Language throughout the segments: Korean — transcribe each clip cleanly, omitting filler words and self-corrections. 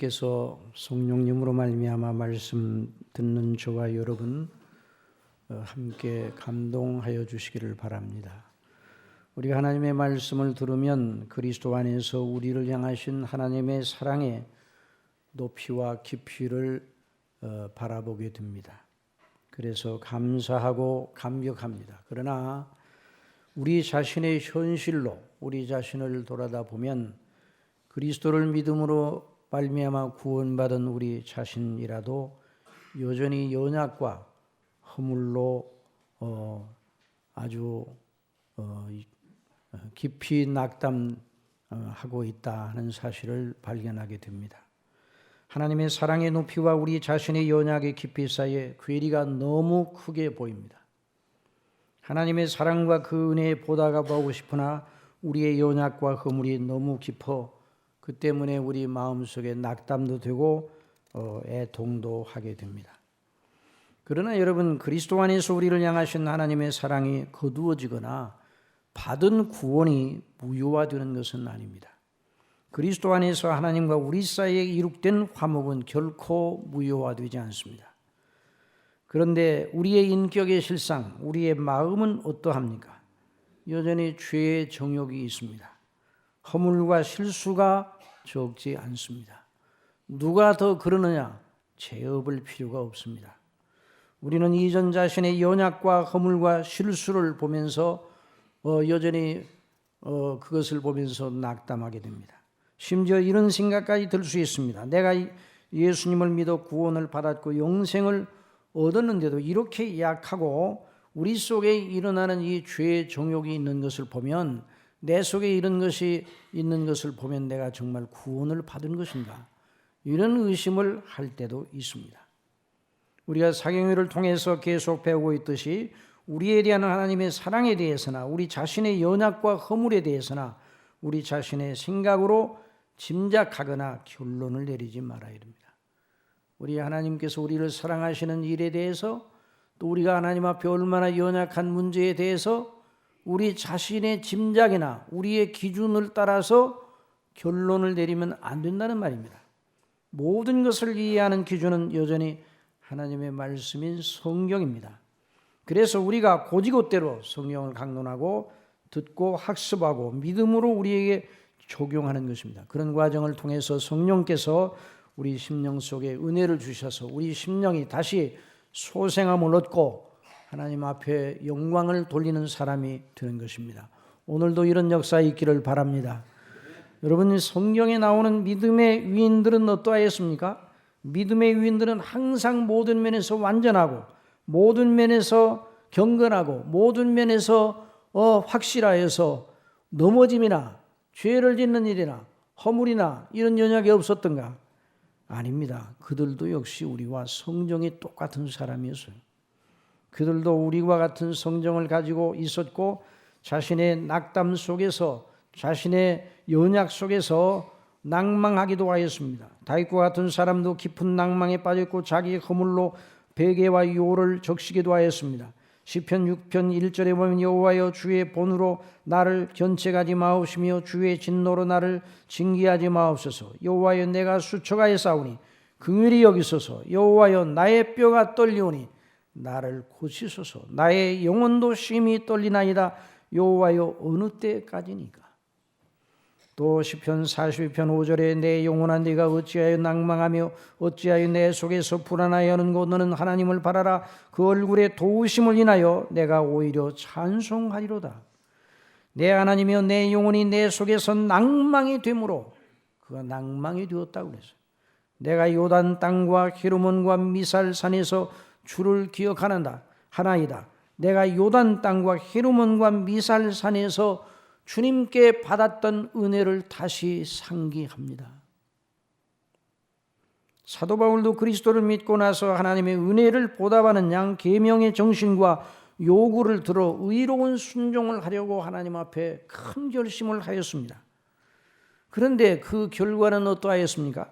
하나님께서 성령님으로 말미암아 말씀 듣는 저와 여러분 함께 감동하여 주시기를 바랍니다. 우리가 하나님의 말씀을 들으면 그리스도 안에서 우리를 향하신 하나님의 사랑의 높이와 깊이를 바라보게 됩니다. 그래서 감사하고 감격합니다. 그러나 우리 자신의 현실로 우리 자신을 돌아다 보면 그리스도를 믿음으로 말미암아 구원받은 우리 자신이라도 여전히 연약과 허물로 아주 깊이 낙담하고 있다 하는 사실을 발견하게 됩니다. 하나님의 사랑의 높이와 우리 자신의 연약의 깊이 사이에 괴리가 너무 크게 보입니다. 하나님의 사랑과 그 은혜에 보다가 보고 싶으나 우리의 연약과 허물이 너무 깊어 그 때문에 우리 마음속에 낙담도 되고 애통도 하게 됩니다. 그러나 여러분, 그리스도 안에서 우리를 향하신 하나님의 사랑이 거두어지거나 받은 구원이 무효화되는 것은 아닙니다. 그리스도 안에서 하나님과 우리 사이에 이룩된 화목은 결코 무효화되지 않습니다. 그런데 우리의 인격의 실상, 우리의 마음은 어떠합니까? 여전히 죄의 정욕이 있습니다. 허물과 실수가 적지 않습니다. 누가 더 그러느냐? 죄업을 필요가 없습니다. 우리는 이전 자신의 연약과 허물과 실수를 보면서 여전히 그것을 보면서 낙담하게 됩니다. 심지어 이런 생각까지 들 수 있습니다. 내가 예수님을 믿어 구원을 받았고 영생을 얻었는데도 이렇게 약하고 우리 속에 일어나는 이 죄의 정욕이 있는 것을 보면, 내 속에 이런 것이 있는 것을 보면 내가 정말 구원을 받은 것인가, 이런 의심을 할 때도 있습니다. 우리가 사경회를 통해서 계속 배우고 있듯이 우리에 대한 하나님의 사랑에 대해서나 우리 자신의 연약과 허물에 대해서나 우리 자신의 생각으로 짐작하거나 결론을 내리지 말아야 됩니다. 우리 하나님께서 우리를 사랑하시는 일에 대해서, 또 우리가 하나님 앞에 얼마나 연약한 문제에 대해서 우리 자신의 짐작이나 우리의 기준을 따라서 결론을 내리면 안 된다는 말입니다. 모든 것을 이해하는 기준은 여전히 하나님의 말씀인 성경입니다. 그래서 우리가 고지고대로 성경을 강론하고 듣고 학습하고 믿음으로 우리에게 적용하는 것입니다. 그런 과정을 통해서 성령께서 우리 심령 속에 은혜를 주셔서 우리 심령이 다시 소생함을 얻고 하나님 앞에 영광을 돌리는 사람이 되는 것입니다. 오늘도 이런 역사 있기를 바랍니다. 여러분, 성경에 나오는 믿음의 위인들은 어떠하였습니까? 믿음의 위인들은 항상 모든 면에서 완전하고 모든 면에서 경건하고 모든 면에서 확실하여서 넘어짐이나 죄를 짓는 일이나 허물이나 이런 연약이 없었던가? 아닙니다. 그들도 역시 우리와 성정이 똑같은 사람이었어요. 그들도 우리와 같은 성정을 가지고 있었고 자신의 낙담 속에서, 자신의 연약 속에서 낭망하기도 하였습니다. 다윗과 같은 사람도 깊은 낭망에 빠졌고 자기 허물로 베개와 요를 적시기도 하였습니다. 시편 6편 1절에 보면 여호와여 주의 본으로 나를 견책하지 마옵시며 주의 진노로 나를 징계하지 마옵소서. 여호와여 내가 수척하여 싸우니 긍휼히 여기소서. 여호와여 나의 뼈가 떨리오니 나를 고치소서. 나의 영혼도 심히 떨리나이다. 여호와여 어느 때까지니까. 또 시편 42편 5절에 내 영혼아 네가 어찌하여 낭망하며 어찌하여 내 속에서 불안하여 하는고 너는 하나님을 바라라. 그 얼굴의 도우심을 인하여 내가 오히려 찬송하리로다. 내 하나님이여 내 영혼이 내 속에서 낭망이 되므로, 그가 낭망이 되었다고 그랬어요. 내가 요단 땅과 헤르몬과 미살산에서 주를 기억하나이다. 내가 요단 땅과 헤르몬과 미살산에서 주님께 받았던 은혜를 다시 상기합니다. 사도 바울도 그리스도를 믿고 나서 하나님의 은혜를 보답하는 양 계명의 정신과 요구를 들어 의로운 순종을 하려고 하나님 앞에 큰 결심을 하였습니다. 그런데 그 결과는 어떠하였습니까?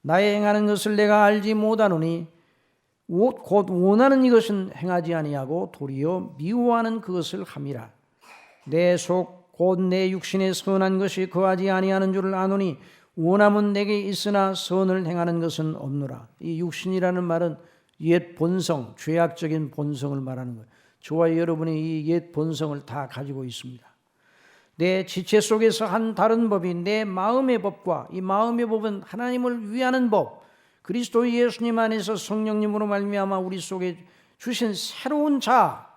나의 행하는 것을 내가 알지 못하노니 곧 원하는 이것은 행하지 아니하고 도리어 미워하는 그것을 함이라. 내 속 곧 내 육신에 선한 것이 거하지 아니하는 줄을 아노니 원함은 내게 있으나 선을 행하는 것은 없노라. 이 육신이라는 말은 옛 본성, 죄악적인 본성을 말하는 거예요. 저와 여러분이 이 옛 본성을 다 가지고 있습니다. 내 지체 속에서 한 다른 법이 내 마음의 법과, 이 마음의 법은 하나님을 위하는 법, 그리스도 예수님 안에서 성령님으로 말미암아 우리 속에 주신 새로운 자,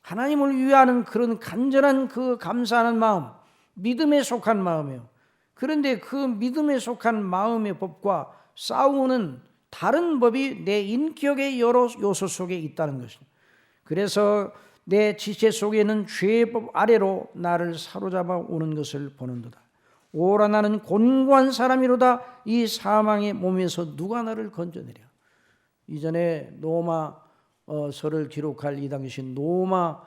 하나님을 위하는 그런 간절한 그 감사하는 마음, 믿음에 속한 마음이에요. 그런데 그 믿음에 속한 마음의 법과 싸우는 다른 법이 내 인격의 여러 요소 속에 있다는 것입니다. 그래서 내 지체 속에는 죄의 법 아래로 나를 사로잡아 오는 것을 보는도다. 오라 나는 곤고한 사람이로다. 이 사망의 몸에서 누가 나를 건져내랴. 이전에 로마서를 기록할 이 당시 로마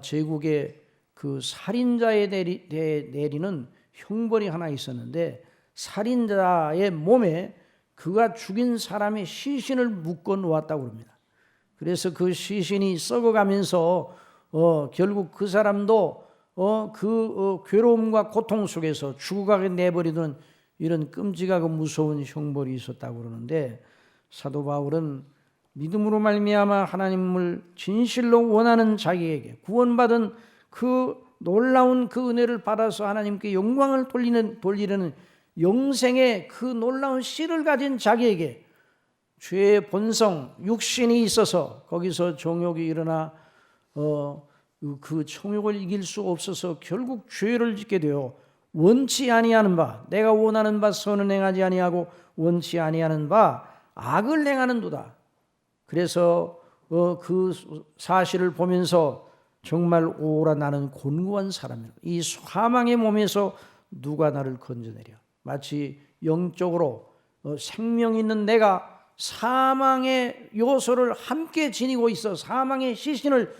제국의 그 살인자에 대해 내리는 형벌이 하나 있었는데, 살인자의 몸에 그가 죽인 사람의 시신을 묶어 놓았다고 합니다. 그래서 그 시신이 썩어가면서 결국 그 사람도 괴로움과 고통 속에서 죽어가게 내버리는 이런 끔찍하고 무서운 형벌이 있었다고 그러는데, 사도 바울은 믿음으로 말미암아 하나님을 진실로 원하는 자기에게 구원받은 그 놀라운 그 은혜를 받아서 하나님께 영광을 돌리려는 영생의 그 놀라운 씨를 가진 자기에게 죄의 본성, 육신이 있어서 거기서 정욕이 일어나 그 정욕을 이길 수 없어서 결국 죄를 짓게 되어 원치 아니하는 바, 내가 원하는 바 선은 행하지 아니하고 원치 아니하는 바 악을 행하는도다. 그래서 그 사실을 보면서 정말 오라 나는 곤고한 사람이라. 이 사망의 몸에서 누가 나를 건져내랴. 마치 영적으로 생명 있는 내가 사망의 요소를 함께 지니고 있어 사망의 시신을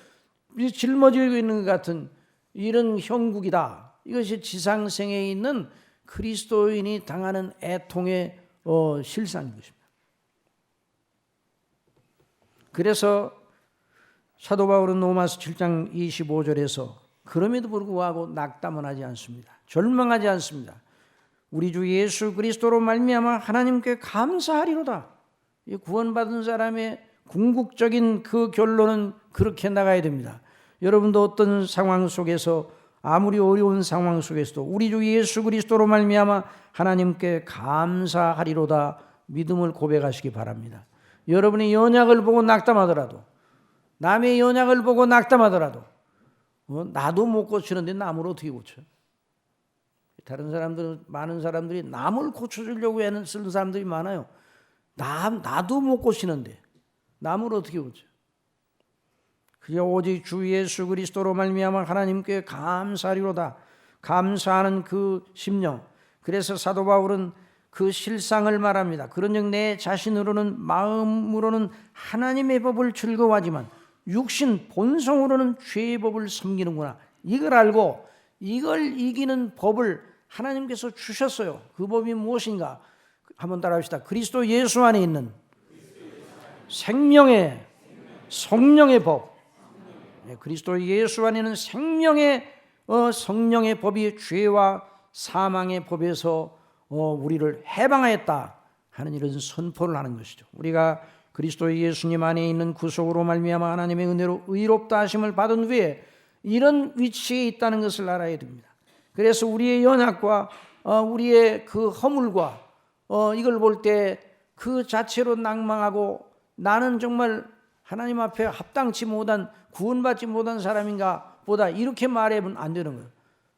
짊어지고 있는 것 같은 이런 형국이다. 이것이 지상생에 있는 그리스도인이 당하는 애통의 실상인 것입니다. 그래서 사도 바울은 로마서 7장 25절에서 그럼에도 불구하고 낙담은 하지 않습니다. 절망하지 않습니다. 우리 주 예수 그리스도로 말미암아 하나님께 감사하리로다. 이 구원받은 사람의 궁극적인 그 결론은 그렇게 나가야 됩니다. 여러분도 어떤 상황 속에서 아무리 어려운 상황 속에서도 우리 주 예수 그리스도로 말미암아 하나님께 감사하리로다 믿음을 고백하시기 바랍니다. 여러분이 연약을 보고 낙담하더라도 남의 연약을 보고 낙담하더라도 나도 못 고치는데 남을 어떻게 고쳐? 다른 사람들은 많은 사람들이 남을 고쳐주려고 애는 쓰는 사람들이 많아요. 나도 못 고치는데 남을 어떻게 고쳐? 그저 오직 주 예수 그리스도로 말미암아 하나님께 감사하리로다. 감사하는 그 심령. 그래서 사도 바울은 그 실상을 말합니다. 그런즉 내 자신으로는 마음으로는 하나님의 법을 즐거워하지만 육신 본성으로는 죄의 법을 섬기는구나. 이걸 알고 이걸 이기는 법을 하나님께서 주셨어요. 그 법이 무엇인가? 한번 따라합시다. 그리스도 예수 안에 있는 생명의 성령의 법. 그리스도 예수 안에 있는 생명의 성령의 법이 죄와 사망의 법에서 우리를 해방하였다 하는 이런 선포를 하는 것이죠. 우리가 그리스도 예수님 안에 있는 구속으로 말미암아 하나님의 은혜로 의롭다 하심을 받은 후에 이런 위치에 있다는 것을 알아야 됩니다. 그래서 우리의 연약과 우리의 그 허물과 이걸 볼 때 그 자체로 낭망하고 나는 정말 하나님 앞에 합당치 못한 구원받지 못한 사람인가 보다 이렇게 말하면 안 되는 거예요.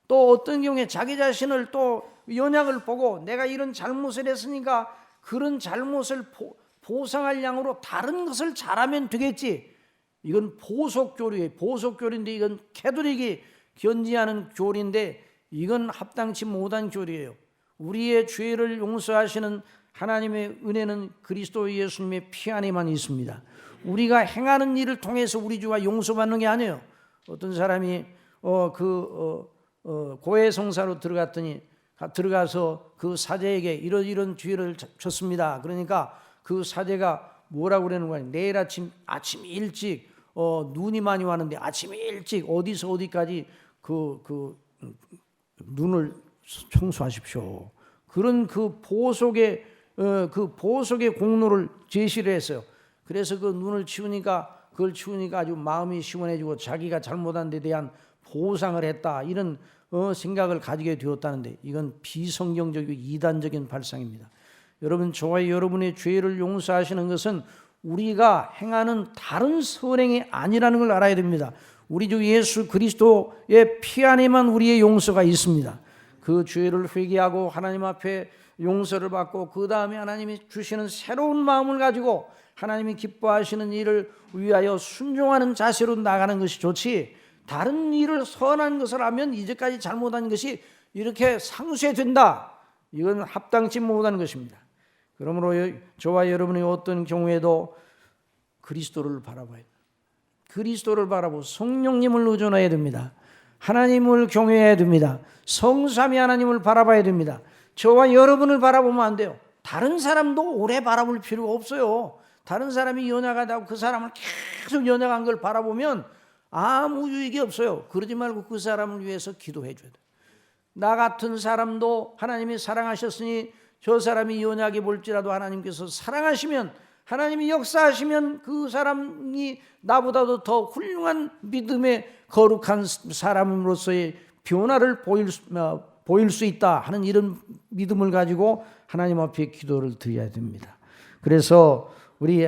또 어떤 경우에 자기 자신을 또 연약을 보고 내가 이런 잘못을 했으니까 그런 잘못을 보상할 양으로 다른 것을 잘하면 되겠지. 이건 보속교리예요. 보속교리인데 이건 캐톨릭이 견지하는 교리인데 이건 합당치 못한 교리예요. 우리의 죄를 용서하시는 하나님의 은혜는 그리스도 예수님의 피 안에만 있습니다. 우리가 행하는 일을 통해서 우리 죄가 용서받는 게 아니에요. 어떤 사람이 고해성사로 들어가서 그 사제에게 이런 죄를 졌습니다. 그러니까 그 사제가 뭐라고 그러는 거야? 내일 아침 일찍 눈이 많이 왔는데 아침 일찍 어디서 어디까지 그 눈을 청소하십시오. 그런 그 보속의 공로를 제시를 했어요. 그래서 그 눈을 그걸 치우니까 아주 마음이 시원해지고 자기가 잘못한 데 대한 보상을 했다. 이런 생각을 가지게 되었다는데 이건 비성경적이고 이단적인 발상입니다. 여러분, 저와 여러분의 죄를 용서하시는 것은 우리가 행하는 다른 선행이 아니라는 걸 알아야 됩니다. 우리 주 예수 그리스도의 피 안에만 우리의 용서가 있습니다. 그 죄를 회개하고 하나님 앞에 용서를 받고 그 다음에 하나님이 주시는 새로운 마음을 가지고 하나님이 기뻐하시는 일을 위하여 순종하는 자세로 나가는 것이 좋지, 다른 일을 선한 것을 하면 이제까지 잘못한 것이 이렇게 상쇄된다, 이건 합당치 못한 것입니다. 그러므로 저와 여러분이 어떤 경우에도 그리스도를 바라봐야 됩니다. 그리스도를 바라보고 성령님을 의존해야 됩니다. 하나님을 경외해야 됩니다. 성삼위 하나님을 바라봐야 됩니다. 저와 여러분을 바라보면 안 돼요. 다른 사람도 오래 바라볼 필요가 없어요. 다른 사람이 연약하다고 그 사람을 계속 연약한 걸 바라보면 아무 유익이 없어요. 그러지 말고 그 사람을 위해서 기도해 줘야 돼요. 나 같은 사람도 하나님이 사랑하셨으니 저 사람이 연약해 볼지라도 하나님께서 사랑하시면, 하나님이 역사하시면 그 사람이 나보다도 더 훌륭한 믿음의 거룩한 사람으로서의 변화를 보일 수 있다 하는 이런 믿음을 가지고 하나님 앞에 기도를 드려야 됩니다. 그래서 우리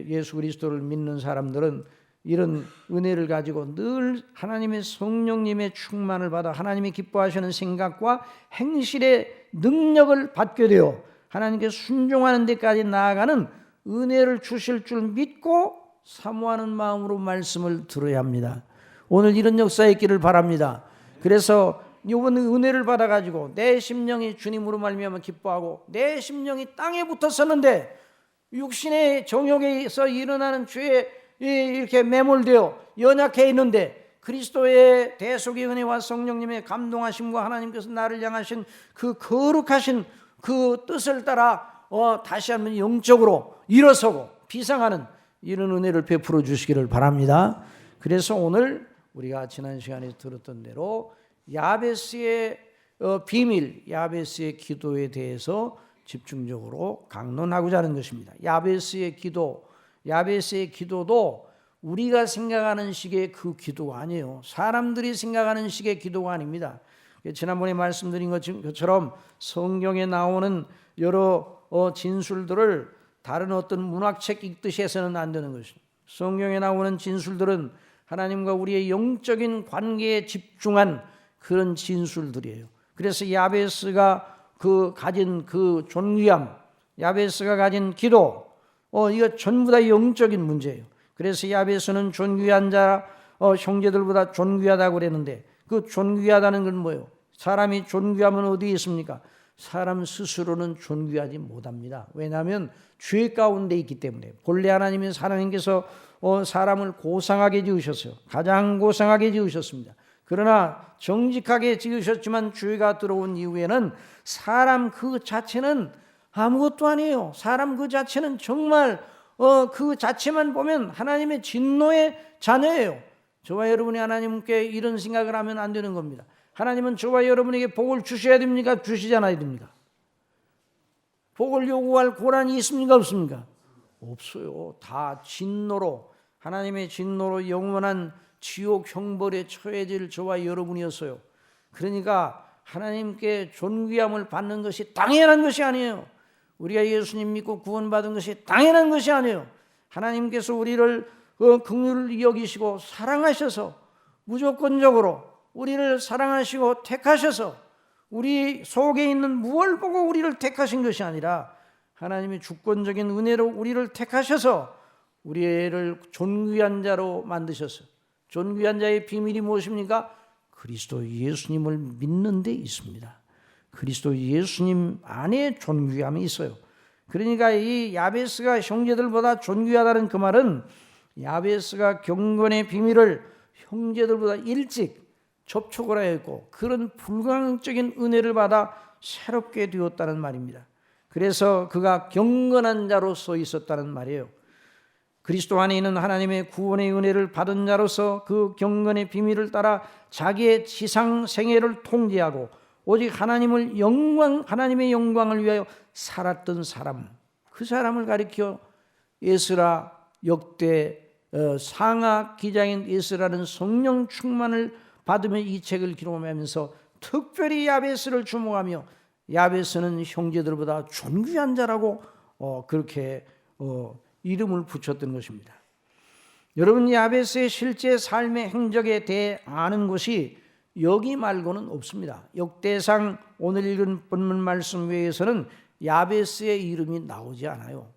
예수 그리스도를 믿는 사람들은 이런 은혜를 가지고 늘 하나님의 성령님의 충만을 받아 하나님이 기뻐하시는 생각과 행실의 능력을 받게 되어 하나님께 순종하는 데까지 나아가는 은혜를 주실 줄 믿고 사모하는 마음으로 말씀을 들어야 합니다. 오늘 이런 역사 있기를 바랍니다. 그래서 이번 은혜를 받아가지고 내 심령이 주님으로 말미암아 기뻐하고 내 심령이 땅에 붙었었는데 육신의 정욕에서 일어나는 죄에 이렇게 매몰되어 연약해 있는데 그리스도의 대속의 은혜와 성령님의 감동하심과 하나님께서 나를 향하신 그 거룩하신 그 뜻을 따라 다시 한번 영적으로 일어서고 비상하는 이런 은혜를 베풀어 주시기를 바랍니다. 그래서 오늘 우리가 지난 시간에 들었던 대로 야베스의 비밀, 야베스의 기도에 대해서 집중적으로 강론하고자 하는 것입니다. 야베스의 기도도 우리가 생각하는 식의 그 기도가 아니에요. 사람들이 생각하는 식의 기도가 아닙니다. 지난번에 말씀드린 것처럼 성경에 나오는 여러 진술들을 다른 어떤 문학책 읽듯이 해서는 안 되는 것입니다. 성경에 나오는 진술들은 하나님과 우리의 영적인 관계에 집중한 그런 진술들이에요. 그래서 야베스가 가진 그 존귀함, 야베스가 가진 기도, 이거 전부 다 영적인 문제예요. 그래서 야베스는 존귀한 자, 형제들보다 존귀하다고 그랬는데 그 존귀하다는 건 뭐예요? 사람이 존귀하면 어디에 있습니까? 사람 스스로는 존귀하지 못합니다. 왜냐하면 죄 가운데 있기 때문에. 본래 하나님은 하나님께서 사람을 고상하게 지으셨어요. 가장 고상하게 지으셨습니다. 그러나 정직하게 지으셨지만 죄가 들어온 이후에는 사람 그 자체는 아무것도 아니에요. 사람 그 자체는 정말 그 자체만 보면 하나님의 진노의 자녀예요. 저와 여러분이 하나님께 이런 생각을 하면 안 되는 겁니다. 하나님은 저와 여러분에게 복을 주셔야 됩니까? 주시지 않아야 됩니까? 복을 요구할 고난이 있습니까? 없습니까? 없어요. 다 진노로, 하나님의 진노로 영원한 지옥 형벌에 처해질 저와 여러분이었어요. 그러니까 하나님께 존귀함을 받는 것이 당연한 것이 아니에요. 우리가 예수님 믿고 구원받은 것이 당연한 것이 아니에요. 하나님께서 우리를 긍휼히 여기시고 사랑하셔서 무조건적으로 우리를 사랑하시고 택하셔서 우리 속에 있는 무엇을 보고 우리를 택하신 것이 아니라 하나님의 주권적인 은혜로 우리를 택하셔서 우리를 존귀한 자로 만드셨어요. 존귀한 자의 비밀이 무엇입니까? 그리스도 예수님을 믿는 데 있습니다. 그리스도 예수님 안에 존귀함이 있어요. 그러니까 이 야베스가 형제들보다 존귀하다는 그 말은 야베스가 경건의 비밀을 형제들보다 일찍 접촉을 하였고 그런 불가항적인 은혜를 받아 새롭게 되었다는 말입니다. 그래서 그가 경건한 자로 서 있었다는 말이에요. 그리스도 안에 있는 하나님의 구원의 은혜를 받은 자로서 그 경건의 비밀을 따라 자기의 지상 생애를 통제하고 오직 하나님의 영광을 위하여 살았던 사람, 그 사람을 가리켜 에스라 역대 상하 기자인 에스라는 성령 충만을 받으며 이 책을 기록하면서 특별히 야베스를 주목하며 야베스는 형제들보다 존귀한 자라고 그렇게 이름을 붙였던 것입니다. 여러분, 야베스의 실제 삶의 행적에 대해 아는 것이 여기 말고는 없습니다. 역대상 오늘 읽은 본문 말씀 외에서는 야베스의 이름이 나오지 않아요.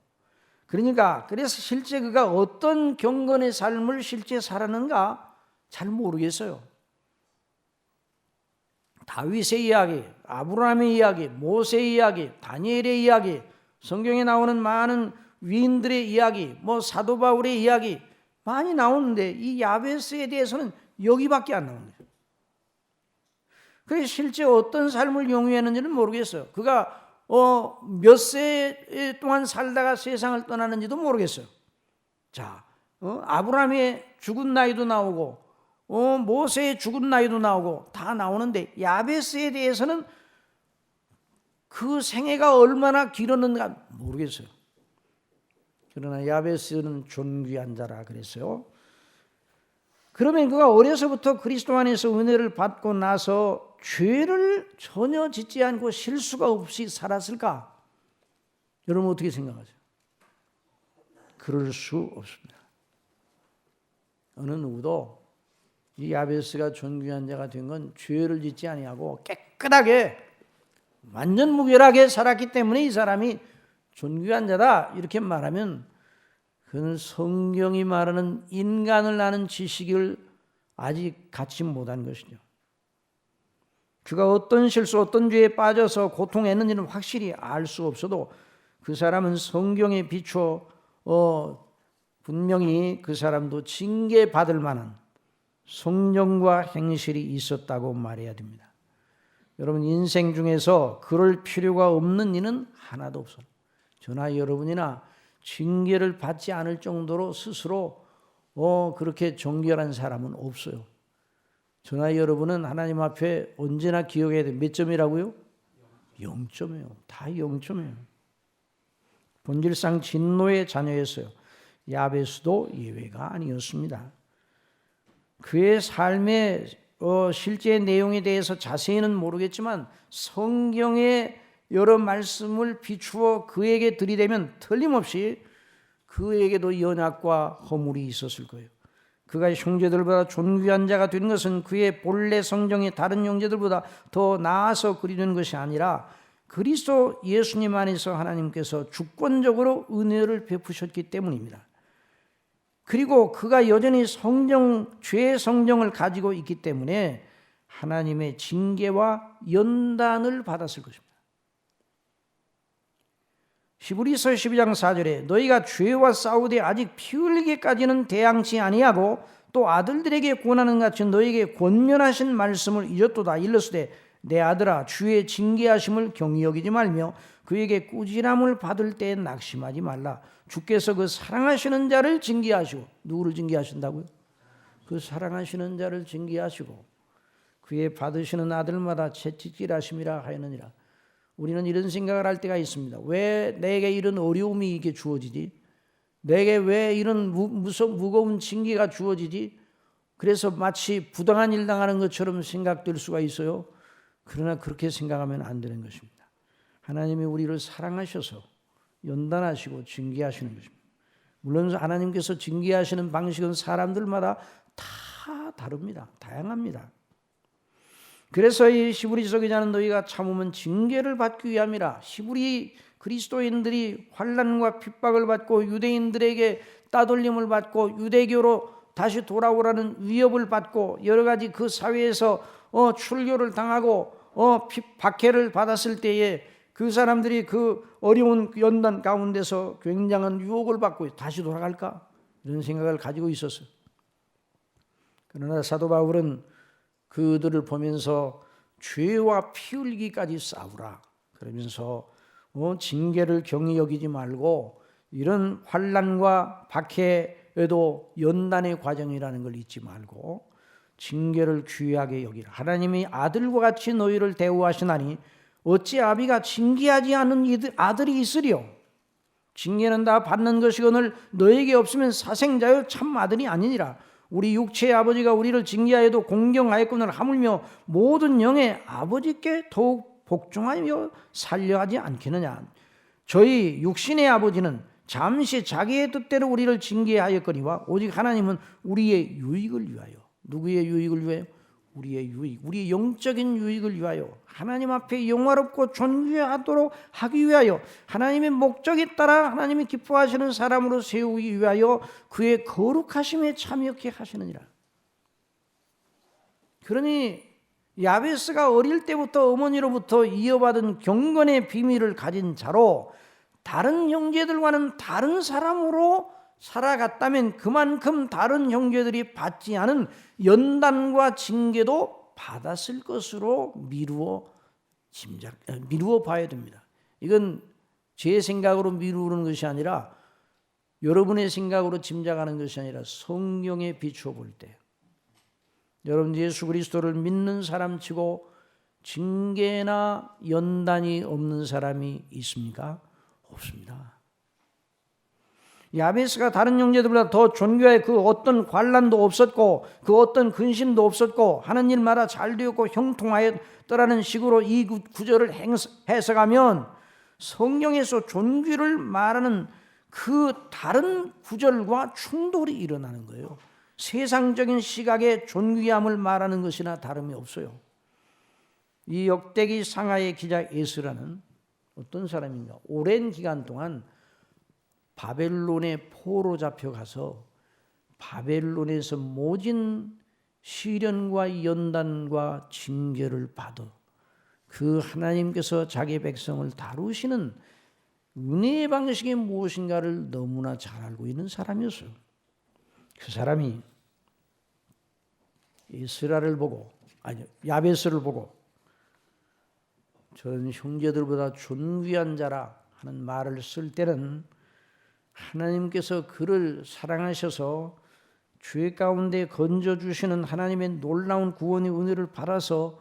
그래서 실제 그가 어떤 경건의 삶을 실제 살았는가 잘 모르겠어요. 다윗의 이야기, 아브라함의 이야기, 모세의 이야기, 다니엘의 이야기, 성경에 나오는 많은 위인들의 이야기, 사도 바울의 이야기 많이 나오는데 이 야베스에 대해서는 여기밖에 안 나옵니다. 그래서 실제 어떤 삶을 영위했는지는 모르겠어요. 그가 몇 세 동안 살다가 세상을 떠나는지도 모르겠어요. 자, 아브라함의 죽은 나이도 나오고 모세의 죽은 나이도 나오고 다 나오는데 야베스에 대해서는 그 생애가 얼마나 길었는가 모르겠어요. 그러나 야베스는 존귀한 자라 그랬어요. 그러면 그가 어려서부터 그리스도 안에서 은혜를 받고 나서 죄를 전혀 짓지 않고 실수가 없이 살았을까? 여러분 어떻게 생각하세요? 그럴 수 없습니다. 어느 누구도 이 야베스가 존귀한 자가 된 건 죄를 짓지 아니하고 깨끗하게 완전 무결하게 살았기 때문에 이 사람이 존귀한 자다 이렇게 말하면 그는 성경이 말하는 인간을 아는 지식을 아직 갖지 못한 것이죠. 그가 어떤 실수, 어떤 죄에 빠져서 고통했는지는 확실히 알 수 없어도 그 사람은 성경에 비추어 분명히 그 사람도 징계받을 만한 성령과 행실이 있었다고 말해야 됩니다. 여러분 인생 중에서 그럴 필요가 없는 일은 하나도 없어요. 저나 여러분이나 징계를 받지 않을 정도로 스스로 그렇게 정결한 사람은 없어요. 저나 여러분은 하나님 앞에 언제나 기억해야 돼요. 몇 점이라고요? 0점이에요. 다 0점이에요. 본질상 진노의 자녀였어요. 야베스도 예외가 아니었습니다. 그의 삶의 실제 내용에 대해서 자세히는 모르겠지만 성경의 여러 말씀을 비추어 그에게 들이대면 틀림없이 그에게도 연약과 허물이 있었을 거예요. 그가 형제들보다 존귀한 자가 된 것은 그의 본래 성정이 다른 형제들보다 더 나아서 그리는 것이 아니라 그리스도 예수님 안에서 하나님께서 주권적으로 은혜를 베푸셨기 때문입니다. 그리고 그가 여전히 죄의 성정을 가지고 있기 때문에 하나님의 징계와 연단을 받았을 것입니다. 히브리서 12장 4절에 너희가 죄와 싸우되 아직 피 흘리기까지는 대항치 아니하고 또 아들들에게 권하는 같이 너희에게 권면하신 말씀을 잊었도다. 일러스되 내 아들아 주의 징계하심을 경히 여기지 말며 그에게 꾸지람을 받을 때에 낙심하지 말라. 주께서 그 사랑하시는 자를 징계하시고, 누구를 징계하신다고요? 그 사랑하시는 자를 징계하시고 그의 받으시는 아들마다 채찍질하심이라 하였느니라. 우리는 이런 생각을 할 때가 있습니다. 왜 내게 이런 어려움이 이게 주어지지? 내게 왜 이런 무거운 징계가 주어지지? 그래서 마치 부당한 일 당하는 것처럼 생각될 수가 있어요. 그러나 그렇게 생각하면 안 되는 것입니다. 하나님이 우리를 사랑하셔서 연단하시고 징계하시는 것입니다. 물론 하나님께서 징계하시는 방식은 사람들마다 다 다릅니다. 다양합니다. 그래서 이 히브리서 기자는 너희가 참으면 징계를 받기 위함이라. 히브리 그리스도인들이 환난과 핍박을 받고 유대인들에게 따돌림을 받고 유대교로 다시 돌아오라는 위협을 받고 여러 가지 그 사회에서 출교를 당하고 박해를 받았을 때에 그 사람들이 그 어려운 연단 가운데서 굉장한 유혹을 받고 다시 돌아갈까? 이런 생각을 가지고 있었어요. 그러나 사도 바울은 그들을 보면서 죄와 피 흘리기까지 싸우라 그러면서 징계를 경히 여기지 말고 이런 환난과 박해에도 연단의 과정이라는 걸 잊지 말고 징계를 귀하게 여기라. 하나님이 아들과 같이 너희를 대우하시나니 어찌 아비가 징계하지 않은 아들이 있으리요? 징계는 다 받는 것이거늘 너에게 없으면 사생자여 참 아들이 아니니라. 우리 육체의 아버지가 우리를 징계하여도 공경하였거늘 하물며 모든 영의 아버지께 더욱 복종하여 살려하지 않겠느냐. 저희 육신의 아버지는 잠시 자기의 뜻대로 우리를 징계하였거니와 오직 하나님은 우리의 유익을 위하여. 누구의 유익을 위하여? 우리의 유익, 우리의 영적인 유익을 위하여 하나님 앞에 영화롭고 존귀하도록 하기 위하여 하나님의 목적에 따라 하나님이 기뻐하시는 사람으로 세우기 위하여 그의 거룩하심에 참여케 하시느니라. 그러니 야베스가 어릴 때부터 어머니로부터 이어받은 경건의 비밀을 가진 자로 다른 형제들과는 다른 사람으로 살아갔다면 그만큼 다른 형제들이 받지 않은 연단과 징계도 받았을 것으로 미루어 봐야 됩니다. 이건 제 생각으로 미루는 것이 아니라 여러분의 생각으로 짐작하는 것이 아니라 성경에 비추어 볼 때 여러분 예수 그리스도를 믿는 사람치고 징계나 연단이 없는 사람이 있습니까? 없습니다. 야베스가 다른 형제들보다 더 존귀해 그 어떤 관란도 없었고 그 어떤 근심도 없었고 하는 일마다 잘 되었고 형통하였더라는 식으로 이 구절을 해석하면 성경에서 존귀를 말하는 그 다른 구절과 충돌이 일어나는 거예요. 세상적인 시각의 존귀함을 말하는 것이나 다름이 없어요. 이 역대기 상하의 기자 에스라는 어떤 사람인가? 오랜 기간 동안 바벨론의 포로 잡혀가서 바벨론에서 모진 시련과 연단과 징계를 받아 그 하나님께서 자기 백성을 다루시는 은혜의 방식이 무엇인가를 너무나 잘 알고 있는 사람이었어요. 그 사람이 에스라를 보고, 야베스를 보고 저는 형제들보다 존귀한 자라 하는 말을 쓸 때는 하나님께서 그를 사랑하셔서 죄 가운데 건져주시는 하나님의 놀라운 구원의 은혜를 받아서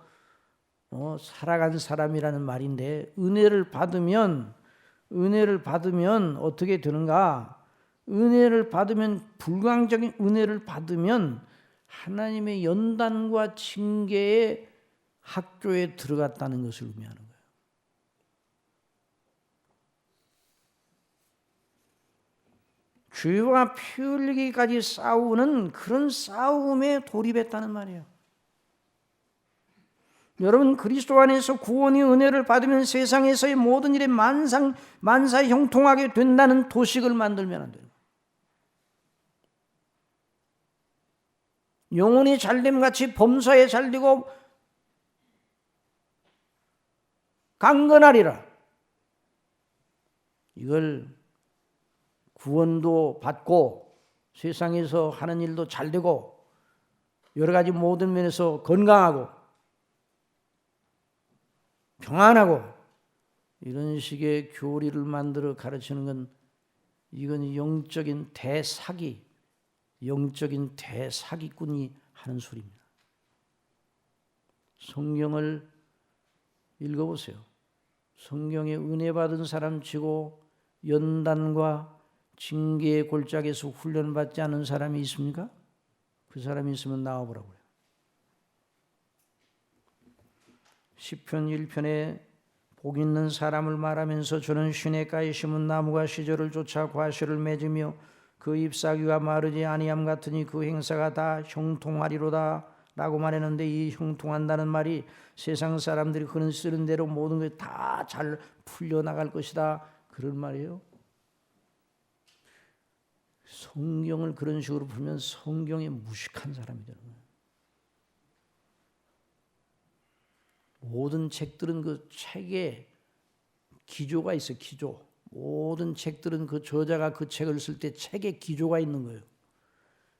살아간 사람이라는 말인데, 은혜를 받으면 어떻게 되는가? 은혜를 받으면, 불광적인 은혜를 받으면 하나님의 연단과 징계의 학교에 들어갔다는 것을 의미하는 거예요. 죄와 피 흘리기까지 싸우는 그런 싸움에 돌입했다는 말이에요. 여러분, 그리스도 안에서 구원의 은혜를 받으면 세상에서의 모든 일에 만사 형통하게 된다는 도식을 만들면 안 돼요. 영혼이 잘됨같이 범사에 잘되고 강건하리라. 이걸 구원도 받고 세상에서 하는 일도 잘되고 여러 가지 모든 면에서 건강하고 평안하고 이런 식의 교리를 만들어 가르치는 건 이건 영적인 대사기꾼이 하는 소리입니다. 성경을 읽어보세요. 성경에 은혜 받은 사람 치고 연단과 징계의 골짜기에서 훈련받지 않은 사람이 있습니까? 그 사람이 있으면 나와보라고요. 시편 1편에 복 있는 사람을 말하면서 저는 시냇가에 심은 나무가 시절을 쫓아 과실을 맺으며 그 잎사귀가 마르지 아니함 같으니 그 행사가 다 형통하리로다 라고 말했는데, 이 형통한다는 말이 세상 사람들이 그런 쓰는 대로 모든 것이 다 잘 풀려나갈 것이다 그런 말이에요. 성경을 그런 식으로 풀면 성경에 무식한 사람이 되는 거예요. 모든 책들은 그 책에 기조가 있어요. 기조. 모든 책들은 그 저자가 그 책을 쓸 때 책에 기조가 있는 거예요.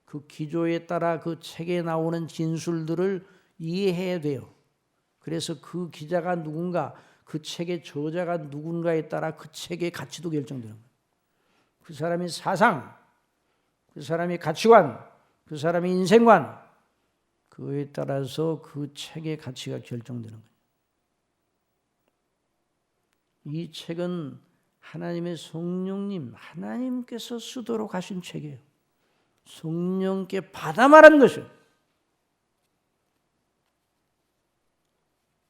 그 기조에 따라 그 책에 나오는 진술들을 이해해야 돼요. 그래서 그 기자가 누군가, 그 책의 저자가 누군가에 따라 그 책의 가치도 결정되는 거예요. 그 사람의 사상, 그 사람의 가치관, 그 사람의 인생관, 그에 따라서 그 책의 가치가 결정되는 거예요. 이 책은 하나님의 성령님, 하나님께서 쓰도록 하신 책이에요. 성령께 받아 말한 것이에요.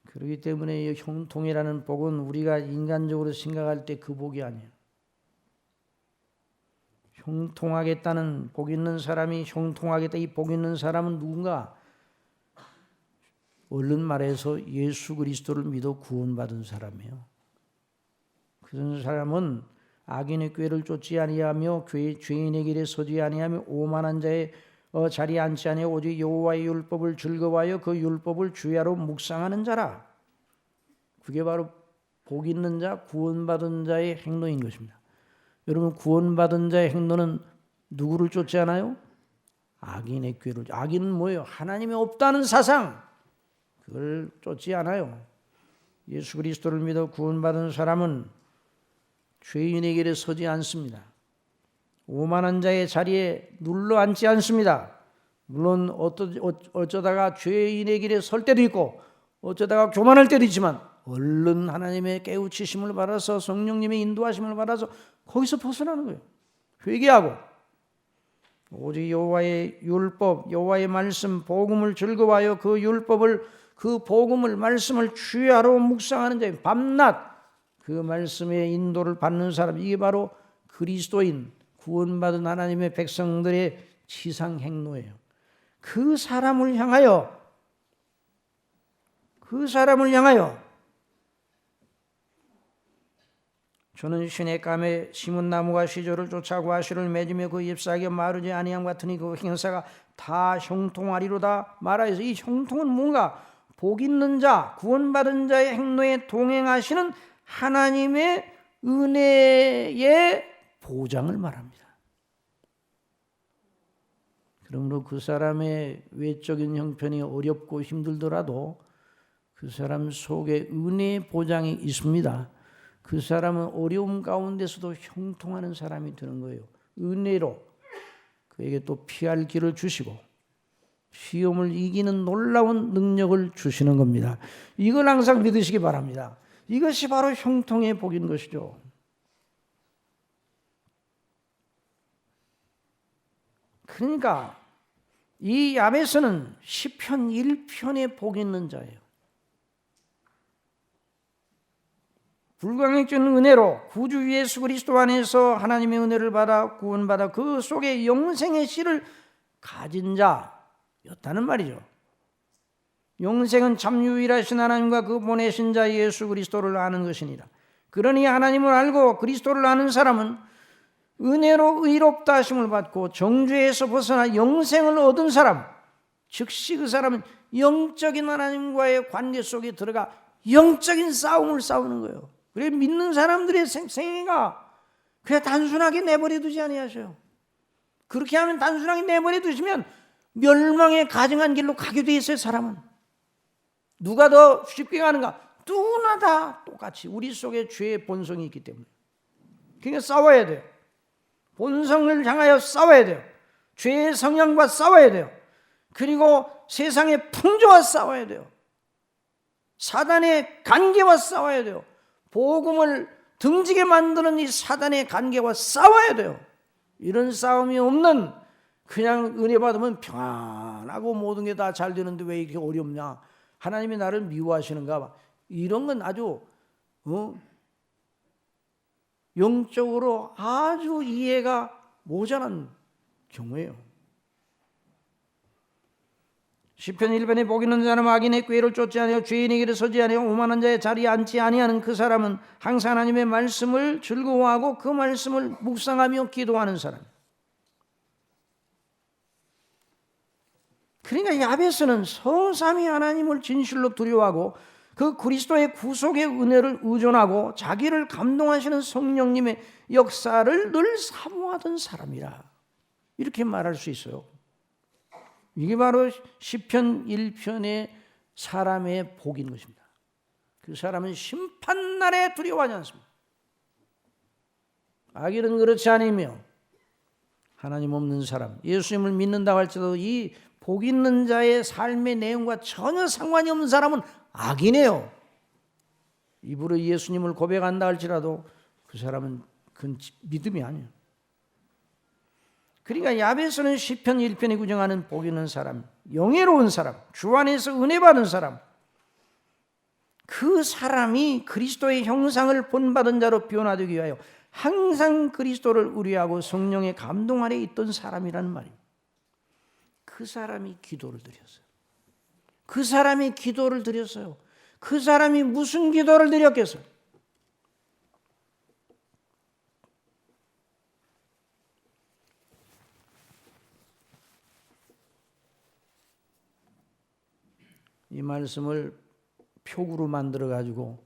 그렇기 때문에 이 형통이라는 복은 우리가 인간적으로 생각할 때 그 복이 아니에요. 형통하겠다는, 복 있는 사람이 형통하겠다, 이 복 있는 사람은 누군가? 얼른 말해서 예수 그리스도를 믿어 구원받은 사람이에요. 그런 사람은 악인의 꾀를 쫓지 아니하며 죄인의 길에 서지 아니하며 오만한 자의 자리에 앉지 아니하여 오직 여호와의 율법을 즐거워하여 그 율법을 주야로 묵상하는 자라. 그게 바로 복 있는 자, 구원받은 자의 행동인 것입니다. 여러분, 구원받은 자의 행동은 누구를 쫓지 않아요? 악인의 꾀를. 악인은 뭐예요? 하나님이 없다는 사상, 그걸 쫓지 않아요. 예수 그리스도를 믿어 구원받은 사람은 죄인의 길에 서지 않습니다. 오만한 자의 자리에 눌러 앉지 않습니다. 물론 어쩌다가 죄인의 길에 설 때도 있고 어쩌다가 교만할 때도 있지만 얼른 하나님의 깨우치심을 받아서 성령님의 인도하심을 받아서 거기서 벗어나는 거예요. 회개하고 오직 여호와의 율법, 여호와의 말씀, 복음을 즐거워하여 그 율법을, 그 복음을, 말씀을 주야로 묵상하는 자예요. 밤낮 그 말씀의 인도를 받는 사람, 이게 바로 그리스도인 구원받은 하나님의 백성들의 지상 행로예요. 그 사람을 향하여 저는 시냇가에 심은 나무가 시조를 쫓아고 아씨를 맺으며 그 잎사귀에 마르지 아니함 같으니 그 행사가 다 형통하리로다 말하여서 이 형통은 뭔가 복 있는 자, 구원받은 자의 행로에 동행하시는 하나님의 은혜의 보장을 말합니다. 그러므로 그 사람의 외적인 형편이 어렵고 힘들더라도 그 사람 속에 은혜의 보장이 있습니다. 그 사람은 어려움 가운데서도 형통하는 사람이 되는 거예요. 은혜로 그에게 또 피할 길을 주시고 시험을 이기는 놀라운 능력을 주시는 겁니다. 이걸 항상 믿으시기 바랍니다. 이것이 바로 형통의 복인 것이죠. 그러니까 이 야베스는 시편 1편에 복 있는 자예요. 불강력적인 은혜로 구주 예수 그리스도 안에서 하나님의 은혜를 받아 구원받아 그 속에 영생의 씨를 가진 자였다는 말이죠. 영생은 참 유일하신 하나님과 그 보내신 자 예수 그리스도를 아는 것이니라. 그러니 하나님을 알고 그리스도를 아는 사람은 은혜로 의롭다 하심을 받고 정죄에서 벗어나 영생을 얻은 사람, 즉시 그 사람은 영적인 하나님과의 관계 속에 들어가 영적인 싸움을 싸우는 거예요. 그래 믿는 사람들의 생애가 그냥 단순하게 내버려 두지 아니하셔요. 그렇게 하면 단순하게 내버려 두시면 멸망에 가증한 길로 가게 돼 있어요. 사람은 누가 더 쉽게 가는가? 누구나 다 똑같이 우리 속에 죄의 본성이 있기 때문에 그러니까 싸워야 돼요. 본성을 향하여 싸워야 돼요. 죄의 성향과 싸워야 돼요. 그리고 세상의 풍조와 싸워야 돼요. 사단의 관계와 싸워야 돼요. 복음을 등지게 만드는 이 사단의 관계와 싸워야 돼요. 이런 싸움이 없는 그냥 은혜 받으면 평안하고 모든 게 다 잘 되는데 왜 이렇게 어렵냐? 하나님이 나를 미워하시는가 봐. 이런 건 아주 영적으로 아주 이해가 모자란 경우예요. 시편 1편에 복 있는 자는 악인의 꾀를 쫓지 아니하고 죄인의 길에 서지 아니하고 오만한 자의 자리에 앉지 아니하는 그 사람은 항상 하나님의 말씀을 즐거워하고 그 말씀을 묵상하며 기도하는 사람. 그러니까 야베스는 성삼위 하나님을 진실로 두려워하고 그 그리스도의 구속의 은혜를 의존하고 자기를 감동하시는 성령님의 역사를 늘 사모하던 사람이라 이렇게 말할 수 있어요. 이게 바로 시편 1편의 사람의 복인 것입니다. 그 사람은 심판날에 두려워하지 않습니다. 악인은 그렇지 않으며 하나님 없는 사람, 예수님을 믿는다고 할지라도 이 복 있는 자의 삶의 내용과 전혀 상관이 없는 사람은 악이네요. 입으로 예수님을 고백한다 할지라도 그 사람은 그건 믿음이 아니에요. 그러니까 야베스는 시편 1편에 구정하는 복 있는 사람, 영예로운 사람, 주 안에서 은혜 받은 사람, 그 사람이 그리스도의 형상을 본받은 자로 변화되기 위하여 항상 그리스도를 의뢰하고 성령의 감동 아래 있던 사람이라는 말입니다. 그 사람이 기도를 드렸어요. 그 사람이 기도를 드렸어요. 그 사람이 무슨 기도를 드렸겠어요? 이 말씀을 표구로 만들어 가지고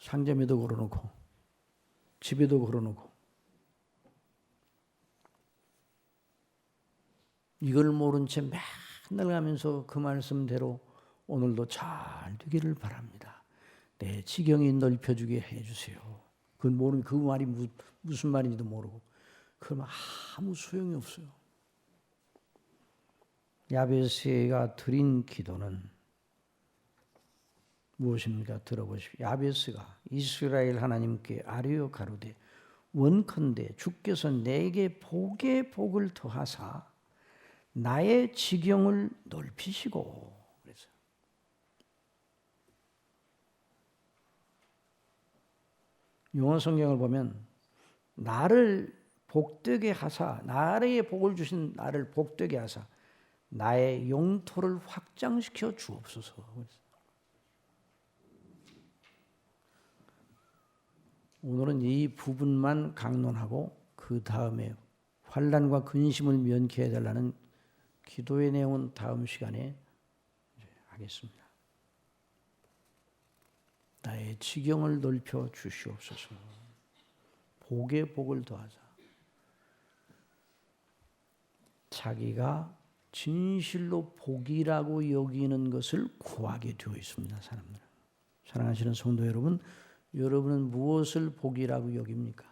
상점에도 걸어놓고 집에도 걸어놓고 이걸 모른 채 맨날 가면서 그 말씀대로 오늘도 잘 되기를 바랍니다. 내 지경이 넓혀주게 해주세요. 그건 모르는 그 말이 무슨 말인지도 모르고 그러면 아무 소용이 없어요. 야베스가 드린 기도는 무엇입니까? 들어보십시오. 야베스가 이스라엘 하나님께 아뢰어 가로되 원컨대 주께서 내게 복의 복을 더하사 나의 지경을 넓히시고 그랬어요. 영어 성경을 보면 나를 복되게 하사, 나의 복을 주신 나를 복되게 하사 나의 영토를 확장시켜 주옵소서. 오늘은 이 부분만 강론하고 그 다음에 환난과 근심을 면케해 달라는 기도의 내용은 다음 시간에 하겠습니다. 나의 지경을 넓혀 주시옵소서. 복에 복을 더하사 자기가 진실로 복이라고 여기는 것을 구하게 되어 있습니다. 사람들은. 사랑하시는 성도 여러분, 여러분은 무엇을 복이라고 여깁니까?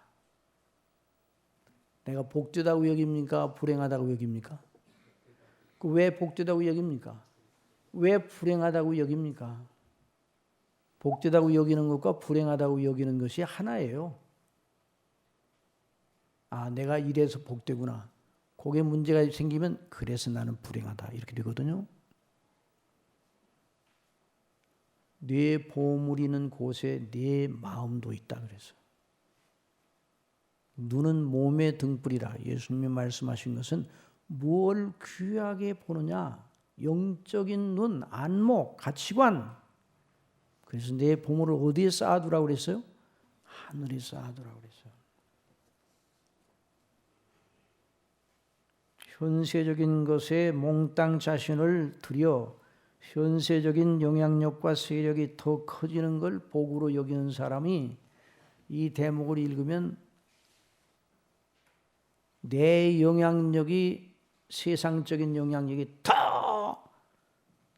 내가 복되다고 여깁니까? 불행하다고 여깁니까? 왜 복되다고 여깁니까? 왜 불행하다고 여깁니까? 복되다고 여기는 것과 불행하다고 여기는 것이 하나예요. 아, 내가 이래서 복되구나. 거기에 문제가 생기면 그래서 나는 불행하다. 이렇게 되거든요. 뇌 보물이 있는 곳에 내 마음도 있다 그래서. 눈은 몸의 등불이라 예수님이 말씀하신 것은 뭘 귀하게 보느냐? 영적인 눈, 안목, 가치관. 그래서 내 보물을 어디에 쌓아두라고 그랬어요? 하늘에 쌓아두라고 그랬어요. 현세적인 것에 몽땅 자신을 들여 현세적인 영향력과 세력이 더 커지는 걸 복으로 여기는 사람이 이 대목을 읽으면 내 영향력이 세상적인 영향력이 더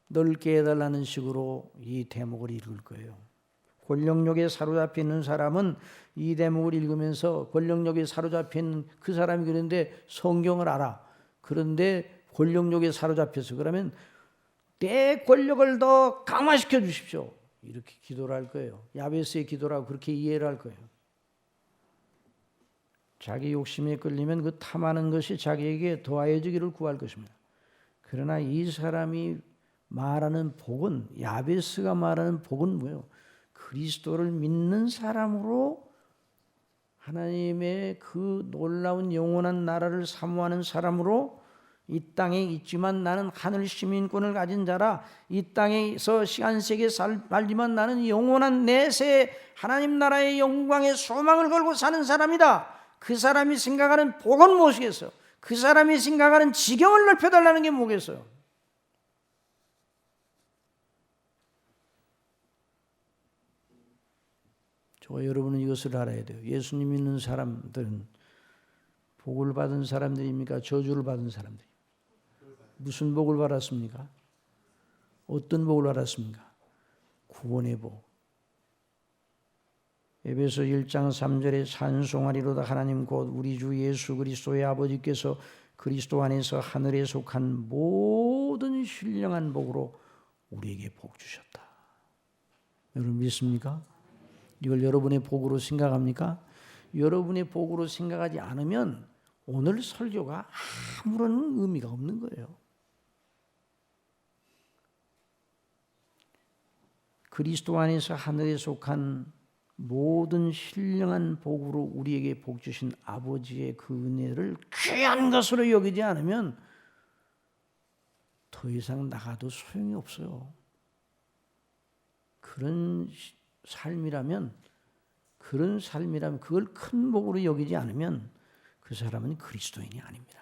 넓게 해달라는 식으로 이 대목을 읽을 거예요. 권력력에 사로잡혀 있는 사람은 이 대목을 읽으면서 권력력에 사로잡혀 있는 그 사람이 그런데 성경을 알아. 그런데 권력력에 사로잡혀서 그러면 내 권력을 더 강화시켜 주십시오. 이렇게 기도를 할 거예요. 야베스의 기도라고 그렇게 이해를 할 거예요. 자기 욕심에 끌리면 그 탐하는 것이 자기에게 더하여지기를 구할 것입니다. 그러나 이 사람이 말하는 복은, 야베스가 말하는 복은 뭐예요? 그리스도를 믿는 사람으로 하나님의 그 놀라운 영원한 나라를 사모하는 사람으로 이 땅에 있지만 나는 하늘 시민권을 가진 자라 이 땅에서 시간세계 살지만 나는 영원한 내세 하나님 나라의 영광의 소망을 걸고 사는 사람이다. 그 사람이 생각하는 복은 무엇이겠어요? 그 사람이 생각하는 지경을 넓혀달라는 게 뭐겠어요? 저와 여러분은 이것을 알아야 돼요. 예수님 믿는 사람들은 복을 받은 사람들입니까? 저주를 받은 사람들입니까? 무슨 복을 받았습니까? 어떤 복을 받았습니까? 구원의 복. 에베소 1장 3절에 찬송하리로다 하나님 곧 우리 주 예수 그리스도의 아버지께서 그리스도 안에서 하늘에 속한 모든 신령한 복으로 우리에게 복 주셨다. 여러분 믿습니까? 이걸 여러분의 복으로 생각합니까? 여러분의 복으로 생각하지 않으면 오늘 설교가 아무런 의미가 없는 거예요. 그리스도 안에서 하늘에 속한 모든 신령한 복으로 우리에게 복 주신 아버지의 그 은혜를 귀한 것으로 여기지 않으면 더 이상 나가도 소용이 없어요. 그런 삶이라면 그걸 큰 복으로 여기지 않으면 그 사람은 그리스도인이 아닙니다.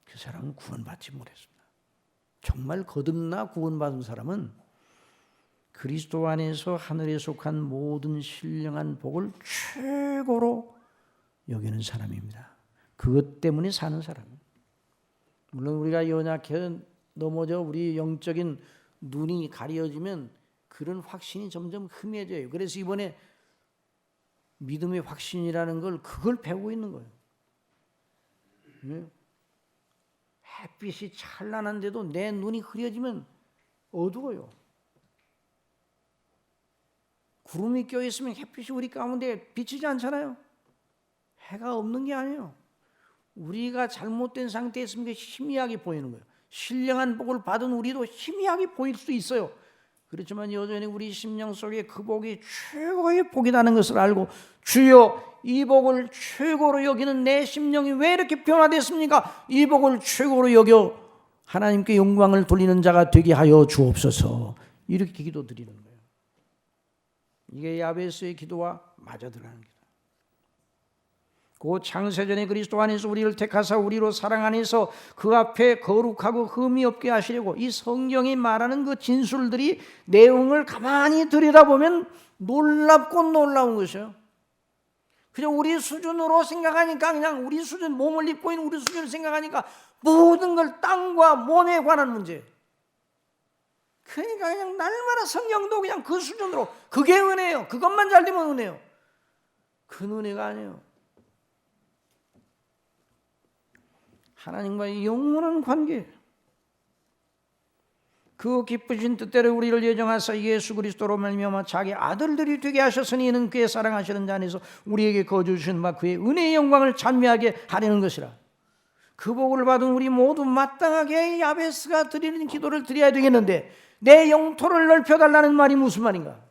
그 사람은 구원받지 못했습니다. 정말 거듭나 구원받은 사람은 그리스도 안에서 하늘에 속한 모든 신령한 복을 최고로 여기는 사람입니다. 그것 때문에 사는 사람입니다. 물론 우리가 연약해 넘어져 우리 영적인 눈이 가려지면 그런 확신이 점점 흠해져요. 그래서 이번에 믿음의 확신이라는 걸 그걸 배우고 있는 거예요. 햇빛이 찬란한데도 내 눈이 흐려지면 어두워요. 구름이 껴있으면 햇빛이 우리 가운데 비치지 않잖아요. 해가 없는 게 아니에요. 우리가 잘못된 상태에 있으면 희미하게 보이는 거예요. 신령한 복을 받은 우리도 희미하게 보일 수 있어요. 그렇지만 여전히 우리 심령 속에 그 복이 최고의 복이라는 것을 알고 주여 이 복을 최고로 여기는 내 심령이 왜 이렇게 변화됐습니까? 이 복을 최고로 여겨 하나님께 영광을 돌리는 자가 되게 하여 주옵소서. 이렇게 기도드리는 거예요. 이게 야베스의 기도와 맞아들어가는 기도. 그 창세전에 그리스도 안에서 우리를 택하사 우리로 사랑 안에서 그 앞에 거룩하고 흠이 없게 하시려고 이 성경이 말하는 그 진술들이 내용을 가만히 들여다보면 놀랍고 놀라운 것이에요. 그냥 우리 수준으로 생각하니까 그냥 우리 수준 몸을 입고 있는 우리 수준을 생각하니까 모든 걸 땅과 몸에 관한 문제. 그러니까 그냥 날마다 성경도 그냥 그 수준으로 그게 은혜예요. 그것만 잘 되면 은혜예요. 그 은혜가 아니에요. 하나님과의 영원한 관계, 그 기쁘신 뜻대로 우리를 예정하사 예수 그리스도로 말미암아 자기 아들들이 되게 하셨으니 이는 그의 사랑하시는 자 안에서 우리에게 거저 주신 바 그의 은혜의 영광을 찬미하게 하려는 것이라. 그 복을 받은 우리 모두 마땅하게 야베스가 드리는 기도를 드려야 되겠는데 내 영토를 넓혀달라는 말이 무슨 말인가?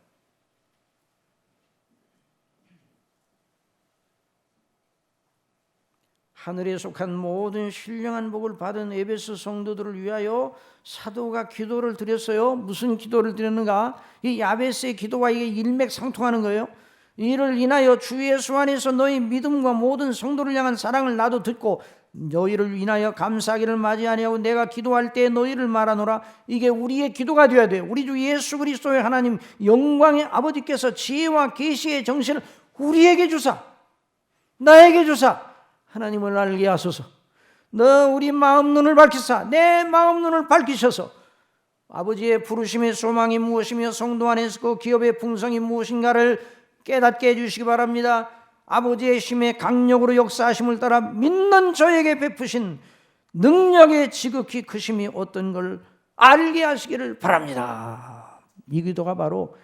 하늘에 속한 모든 신령한 복을 받은 에베소 성도들을 위하여 사도가 기도를 드렸어요. 무슨 기도를 드렸는가? 이 야베스의 기도와 이게 일맥상통하는 거예요. 이를 인하여 주 예수 안에서 너희 믿음과 모든 성도를 향한 사랑을 나도 듣고 너희를 인하여 감사하기를 맞이하냐고 내가 기도할 때 너희를 말하노라. 이게 우리의 기도가 되어야 돼요. 우리 주 예수 그리스도의 하나님 영광의 아버지께서 지혜와 계시의 정신을 우리에게 주사 나에게 주사 하나님을 알게 하소서. 너 우리 마음 눈을 밝히사 내 마음 눈을 밝히셔서 아버지의 부르심의 소망이 무엇이며 성도 안에서 그 기업의 풍성이 무엇인가를 깨닫게 해주시기 바랍니다. 아버지의 힘의 강력으로 역사하심을 따라 믿는 저에게 베푸신 능력의 지극히 크심이 어떤 걸 알게 하시기를 바랍니다. 이 기도가 바로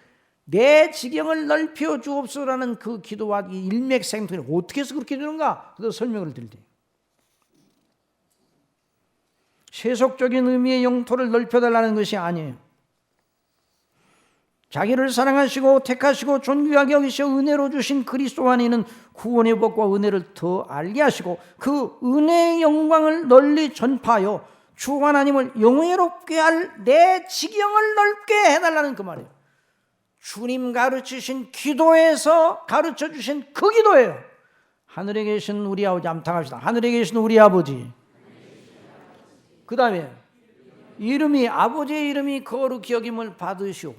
내 지경을 넓혀 주옵소서라는 그 기도와 일맥상통이 어떻게 해서 그렇게 되는가? 그래서 설명을 드릴 때 세속적인 의미의 영토를 넓혀달라는 것이 아니에요. 자기를 사랑하시고 택하시고 존귀하게 여기셔 은혜로 주신 그리스도 안에 있는 구원의 복과 은혜를 더 알게 하시고 그 은혜의 영광을 널리 전파하여 주 하나님을 영예롭게 할 내 지경을 넓게 해달라는 그 말이에요. 주님 가르치신 기도에서 가르쳐 주신 그 기도예요. 하늘에 계신 우리 아버지 암탕합시다. 하늘에 계신 우리 아버지. 그 다음에 이름이 아버지의 이름이 거룩히 여김을 받으시오.